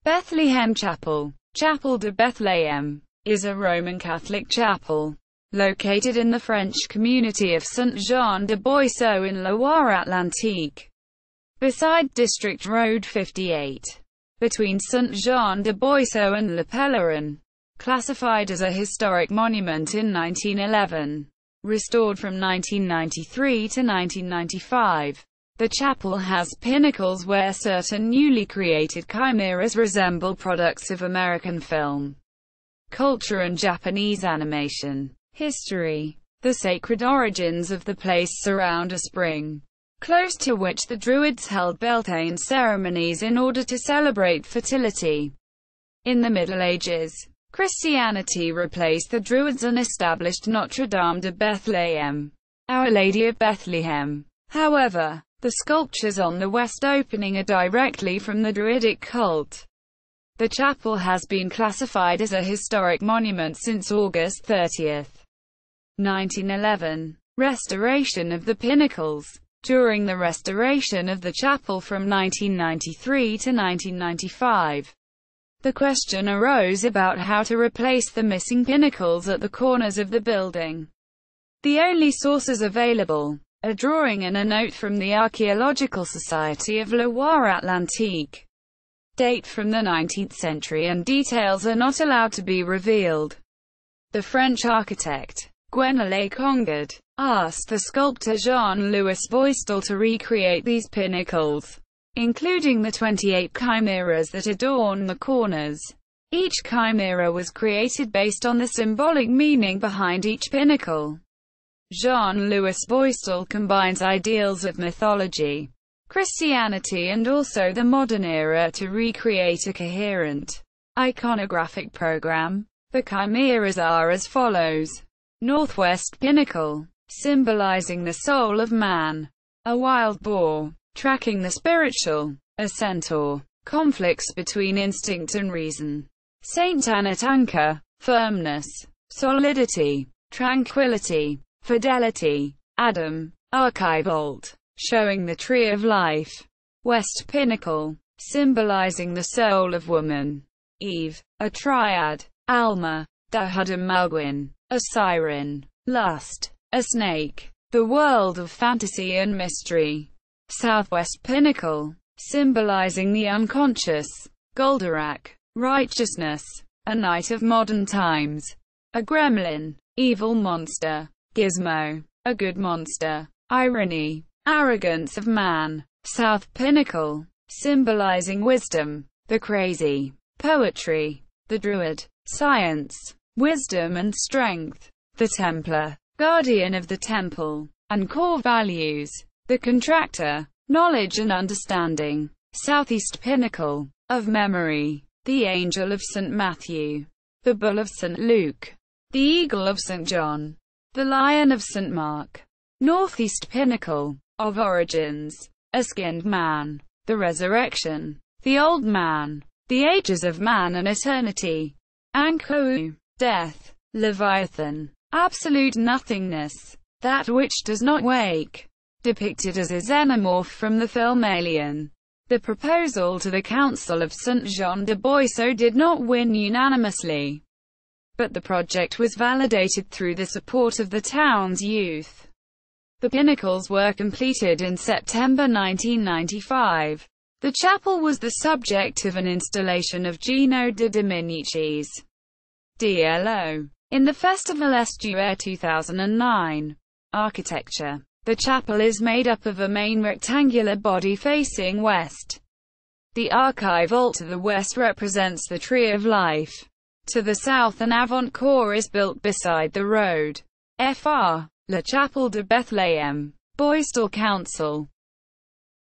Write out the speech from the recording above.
Bethlehem Chapel, Chapel de Bethléem, is a Roman Catholic chapel, located in the French community of Saint-Jean-de-Boiseau in Loire-Atlantique, beside District Road 58, between Saint-Jean-de-Boiseau and Le Pellerin. Classified as a historic monument in 1911, restored from 1993 to 1995. The chapel has pinnacles where certain newly created chimeras resemble products of American film, culture and Japanese animation. History. The sacred origins of the place surround a spring, close to which the Druids held Beltane ceremonies in order to celebrate fertility. In the Middle Ages, Christianity replaced the Druids and established Notre Dame de Bethléem, Our Lady of Bethlehem. However, the sculptures on the west opening are directly from the Druidic cult. The chapel has been classified as a historic monument since August 30, 1911. Restoration of the pinnacles. During the restoration of the chapel from 1993 to 1995, the question arose about how to replace the missing pinnacles at the corners of the building. The only sources available: a drawing and a note from the Archaeological Society of Loire-Atlantique, date from the 19th century, and details are not allowed to be revealed. The French architect, Guénolé Conguerd, asked the sculptor Jean-Louis Boistel to recreate these pinnacles, including the 28 chimeras that adorn the corners. Each chimera was created based on the symbolic meaning behind each pinnacle. Jean-Louis Boistel combines ideals of mythology, Christianity and also the modern era to recreate a coherent, iconographic program. The chimeras are as follows. Northwest pinnacle, symbolizing the soul of man. A wild boar, tracking the spiritual. A centaur, conflicts between instinct and reason. Saint Anne at anchor, firmness, solidity, tranquility, fidelity. Adam, archivolt, showing the tree of life. West pinnacle, symbolizing the soul of woman. Eve, a triad. Alma, Dahudamalguin, a siren. Lust, a snake. The world of fantasy and mystery. Southwest pinnacle, symbolizing the unconscious. Goldorak, righteousness, a knight of modern times. A gremlin, evil monster. Gizmo, a good monster. Irony, arrogance of man. South pinnacle, symbolizing wisdom. The crazy. Poetry. The druid, science, wisdom and strength. The Templar, guardian of the temple, and core values. The contractor, knowledge and understanding. Southeast pinnacle, of memory. The angel of St. Matthew. The bull of St. Luke. The eagle of St. John. The lion of St. Mark. Northeast pinnacle, of origins. A skinned man. The resurrection. The old man. The ages of man and eternity. Ankou, death. Leviathan, absolute nothingness, that which does not wake, depicted as a xenomorph from the film Alien. The proposal to the Council of Saint-Jean-de-Boiseau did not win unanimously, but the project was validated through the support of the town's youth. The pinnacles were completed in September 1995. The chapel was the subject of an installation of Gino de Domenici's DLO in the Festival Estuaire 2009. Architecture. The chapel is made up of a main rectangular body facing west. The archive vault to the west represents the Tree of Life. To the south an avant-corps is built beside the road. Fr. La Chapelle de Bethléem. Boistel Council.